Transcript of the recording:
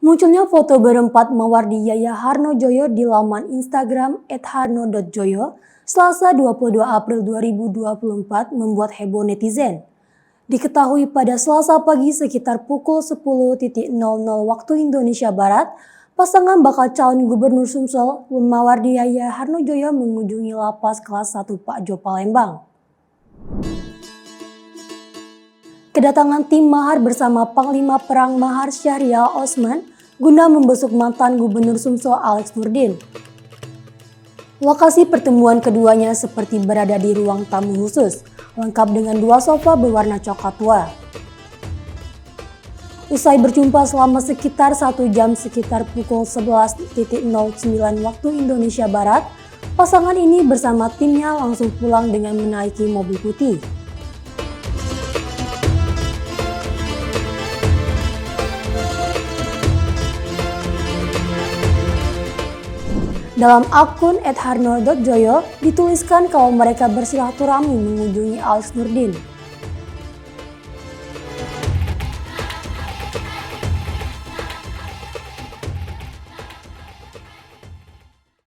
Munculnya foto berempat Mawardi Yaya Harno Joyo di laman Instagram @harno.joyo Selasa 22 April 2024 membuat heboh netizen. Diketahui pada Selasa pagi sekitar pukul 10.00 waktu Indonesia Barat, pasangan bakal calon gubernur Sumsel Mawardi Yaya Harno Joyo mengunjungi lapas kelas 1 Pakjo Palembang. Kedatangan tim Mahar bersama Panglima Perang Mahar Syahrial Osman guna membesuk mantan Gubernur Sumsel Alex Nurdin. Lokasi pertemuan keduanya seperti berada di ruang tamu khusus, lengkap dengan 2 sofa berwarna coklat tua. Usai berjumpa selama sekitar 1 jam sekitar pukul 11.09 waktu Indonesia Barat, pasangan ini bersama timnya langsung pulang dengan menaiki mobil putih. Dalam akun @harno.joyo dituliskan kalau mereka bersilaturahmi mengunjungi Alex Nurdin.